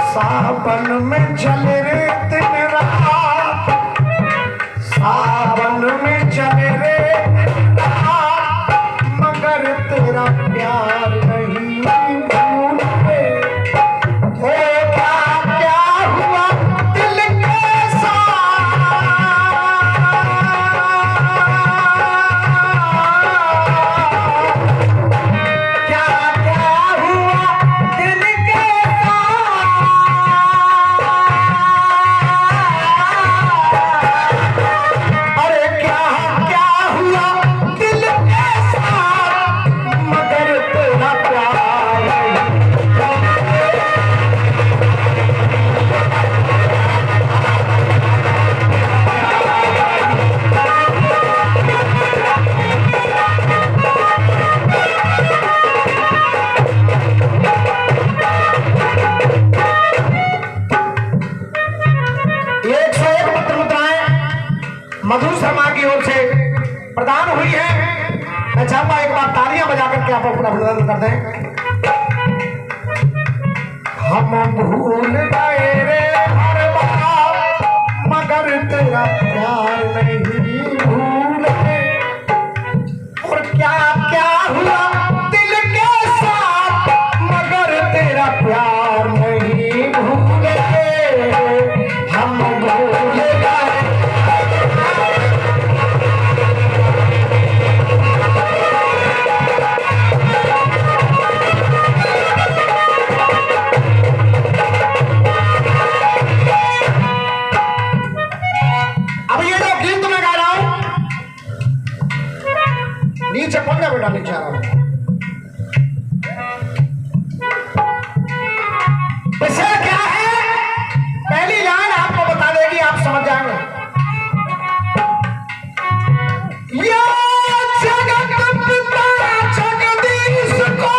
सावन में चले रे दिन रात, सावन में चले रे दिन रात, मगर तेरा प्यार नहीं भूलते। ओ क्या हुआ दिल के साथ, क्या हुआ दिल के मधु शर्मा की ओर से प्रदान हुई है। मैं चाहूंगा एक बार तालियां बजा करके आप अपना अभिनंदन कर दें। हम भूल गए रे हर बार, मगर तेरा प्यार नहीं भूले। और क्या हुआ दिल के साथ, मगर तेरा प्यार नहीं भूले। हम भूल गए नीचे पड़ना बेटा, नीचे आ रहा हूं। विषय क्या है, पहली लाइन आपको बता देगी, आप समझ जाएंगे। या जगत पिता जगदीश को,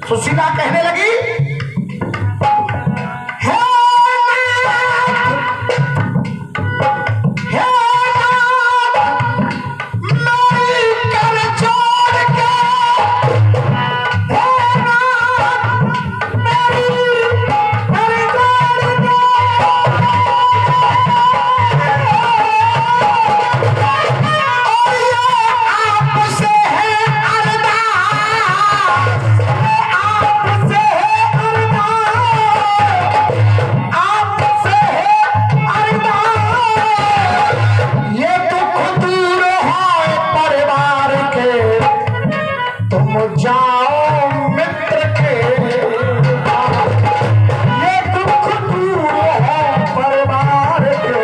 सुशीला कहने लगी, जाओ मित्र के, ये दुख दूर है परिवार के,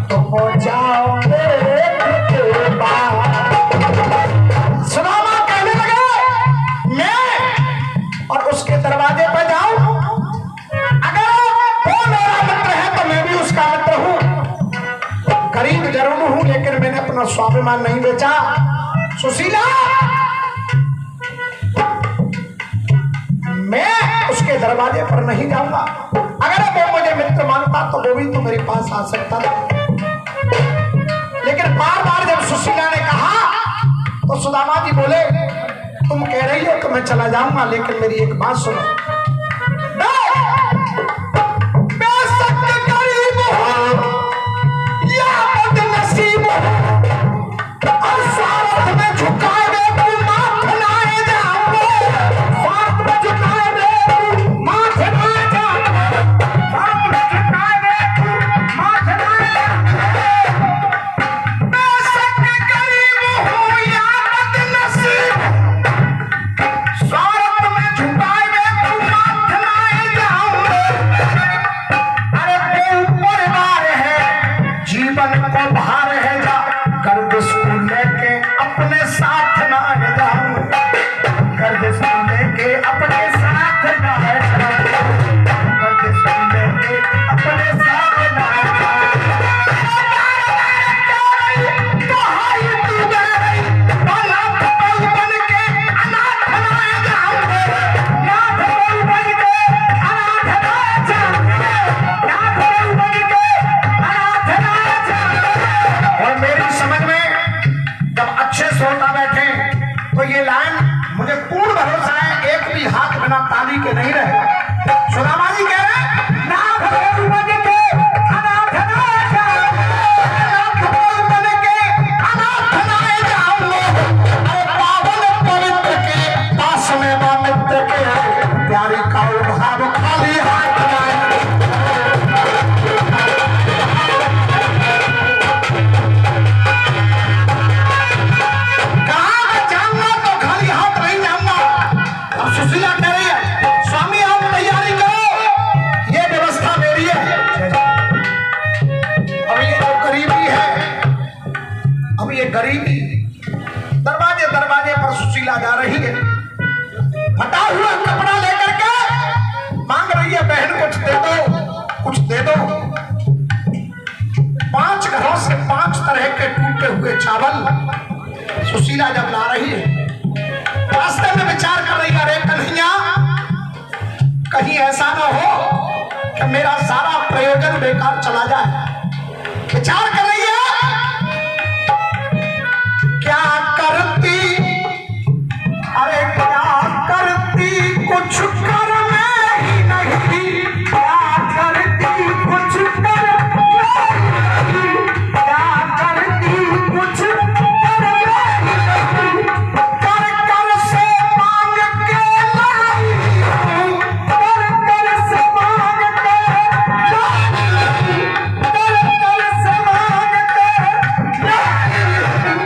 तुम जाओ मित्र के पास। सुदामा कहने लगे, मैं अपना स्वाभिमान नहीं बेचा। सुशीला, मैं उसके दरवाजे पर नहीं जाऊंगा। अगर वो मुझे मित्र मानता तो वो भी तो मेरे पास आ सकता था। लेकिन बार बार जब सुशीला ने कहा तो सुदामा जी बोले, तुम कह रही हो तो मैं चला जाऊंगा, लेकिन मेरी एक बात सुनो। के नहीं रहे। सुदामा जी कह रहे प्यारी का भाव खाली हाथ गरीबी दरवाजे दरवाजे पर सुशीला जा रही है, फटा हुआ कपड़ा लेकर के मांग रही है, बहन कुछ दे दो, कुछ दे दो। 5 घरों से 5 तरह के टूटे हुए चावल सुशीला जब ला रही है, रास्ते में विचार कर रही है, अरे कन्हैया कहीं ऐसा ना हो कि मेरा सारा प्रयोजन बेकार चला जाए। विचार कर रही है क्या करती, अरे क्या करती कुछ कर में ही नहीं, क्या करती कुछ कर में ही, क्या करती कुछ कर में ही नहीं, कर कर से मांग के लाई हूं, कर कर से मांग के लाई हूं, कर कर से मांग के लाई हूं।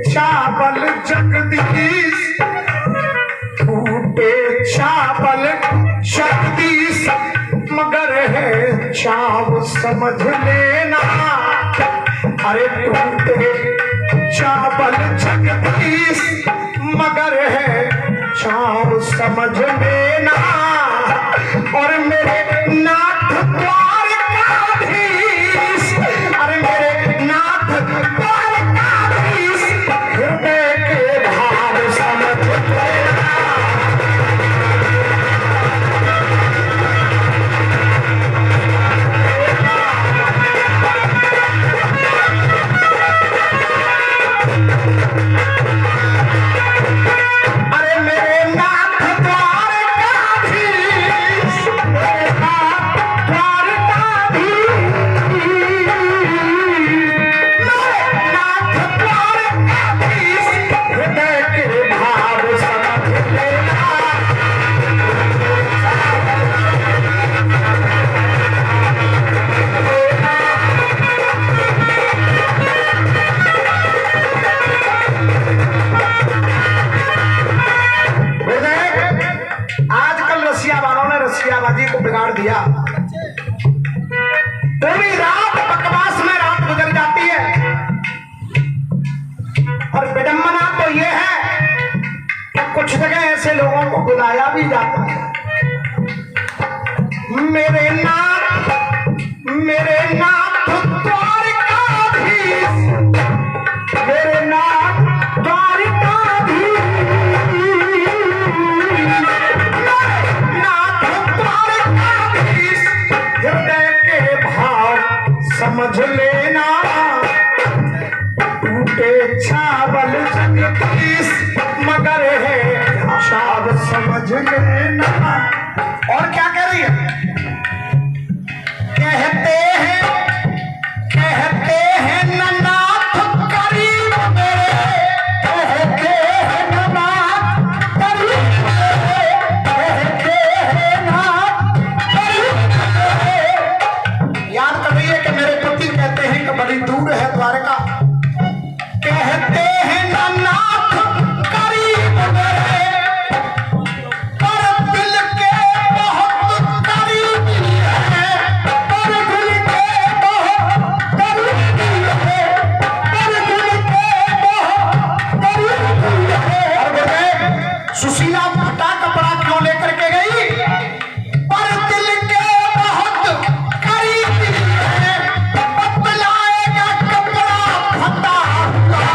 चावल जगदीश टूटे चावल जगदीश, मगर है चाव समझ लेना, अरे टूटे चावल जगदीश, मगर है चाव समझ लेना। और मेरे नाथ द्वारकाधीश, अरे मेरे नाथ द्वारकाधीश, हृदय के भाव समझ लेना। अरे मेरे नाथ द्वारकाधीश, जी को बिगाड़ दिया। पूरी रात बकवास में रात गुजर जाती है। और विडंबना तो ये है कि कुछ जगह ऐसे लोगों को बुलाया भी जाता है। मेरे नाथ द्वारकाधीश, मेरे नाथ द्वारकाधीश, नाथ द्वारकाधीश, हृदय के भाव समझ लेना, टूटे चावल जगदीश मगर है शाब समझ लेना। और क्या कह रही है? कहते हैं नाथ करीब मेरे, कहते हैं नाथ करीब मेरे, कहते हैं नाथ करीब मेरे। याद कर रही है कि मेरे पति कहते हैं कि बड़ी दूर है द्वारका। कहते हैं नाथ करीब मेरे, पर दिल के बहुत करीब है, पर दिल के बहुत करीब है, पर दिल के बहुत करीब है। सुशीला फटा कपड़ा क्यों लेकर के गई? पर दिल के बहुत करीब है, बतलाएगा कपड़ा फटा हुआ,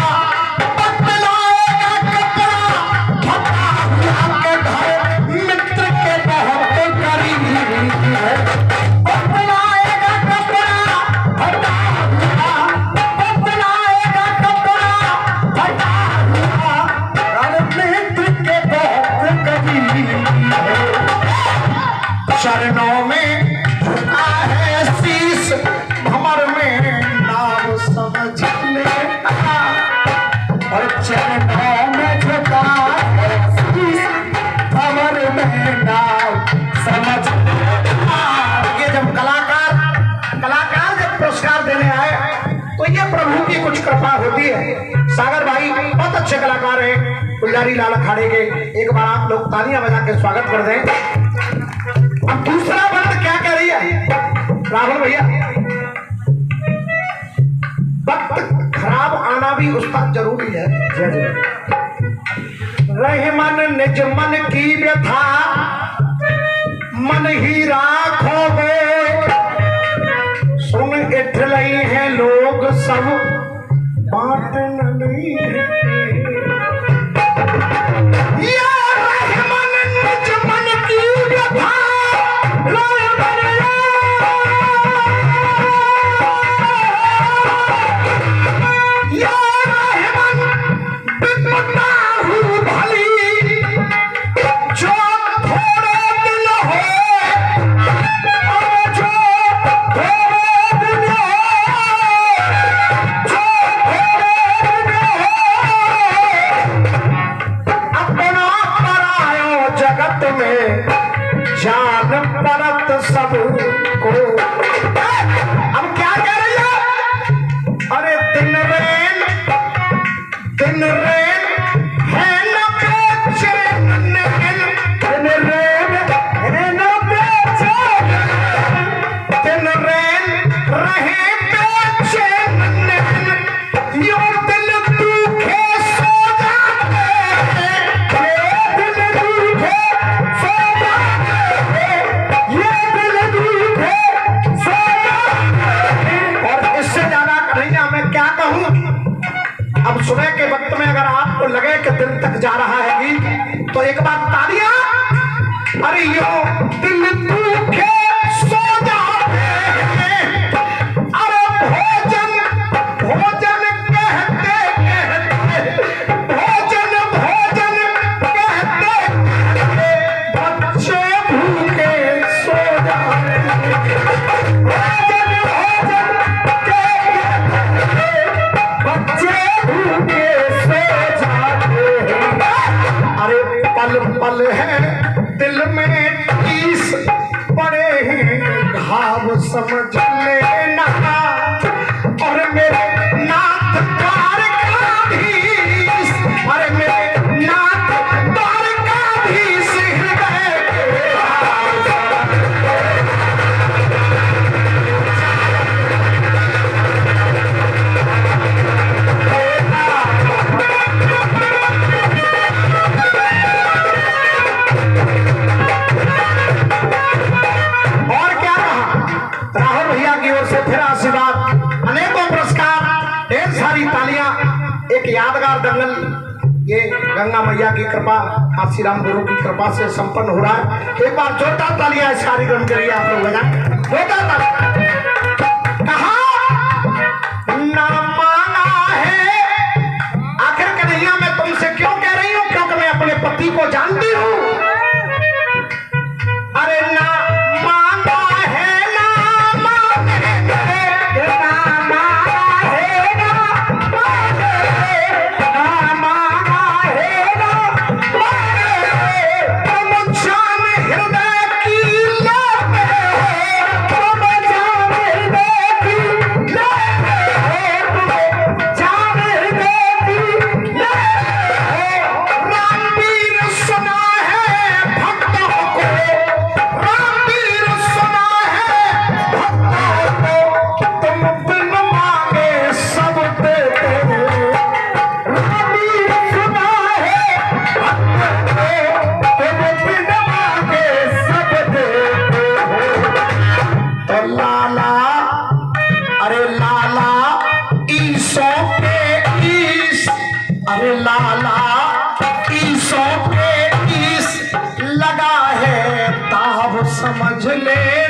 बतलाएगा कपड़ा फटा हुआ के घर मित्र के बहुत करीब है, बतलाएगा कपड़ा फटा हुआ, बतलाएगा कपड़ा फटा हुआ, घर मित्र के बहुत करीब है। चरणों में झुका है शीश, भंवर में नाम समझ लेना। और चरणों में झुका है शीश, भंवर में नाम समझ लेना। ये जब कलाकार जब पुरस्कार देने आए तो ये प्रभु की कुछ कृपा होती है। सागर भाई बहुत अच्छे कलाकार हैं, पुजारी लाल अखाड़े के। एक बार आप लोग तालियां बजा के स्वागत कर दें। अब दूसरा बंद क्या कह रही है राहुल भैया? वक्त खराब आना भी उसका जरूरी है। रहे मन निज मन की व्यथा, मन ही राखोगे, सुन इठलई है लोग सब बात नहीं है। या रहे मन निज मन की व्यथा, जान परत सबको। अब क्या कह रही है? अरे दिन रेन है न बेचैन, दिन रेन है न बेचैन, दिन रेन रहे बेचैन, यो दिल दुखे सो जाते, ये दिल दुखे सो जाते, ये दिल दुखे सो जाते। और इससे ज्यादा कन्हैया मैं क्या कहूं? अब सुबह के वक्त में अगर आपको लगे कि दिल तक जा रहा है गीत, तो एक बार तालियां। अरे यो दिल दुखे सो जाते हैं, अरे भोजन भोजन कहते कहते, भोजन भोजन कहते कहते, बच्चे भूखे सो जाते हैं, भोजन भोजन कहते कहते, बच्चे भूखे सो जाते हैं। अरे पल पल है दिल में टीस, बड़े हैं घाव समझ लेना। और मेरे नाथ द्वारकाधीश, अरे मेरे नाथ द्वारकाधीश, हृदय के भाव शानदार दंगल ये गंगा मैया की कृपा, काशी राम गुरु की कृपा से संपन्न हो रहा है। एक बार जोरदार तालियां इस कार्यक्रम के लिए आप लोग बजाएं, जोरदार तालियां। कहा ना माना है, आखिर कन्हैया मैं तुमसे क्यों कह रही हूं, क्योंकि मैं अपने पति को जानती हूं। अरे ना माना है, ना माने है, ना माना है, ना माने है, ना माना है, ना माने है, तुम जान हृदय की लेते हो, तुम जान हृदय की लेते हो, तुम जान हृदय की लेते हो। रामवीर सुना है भक्तों को, रामवीर सुना है भक्तों को, तुम बिन मांगे सब देते हो। रामवीर सुना है भक्तों को, तुम बिन मांगे सब देते हो। तो लाला, अरे लाला ईसों के ईस, अरे लाला ईसों के ईस लगा है ताव समझ ले।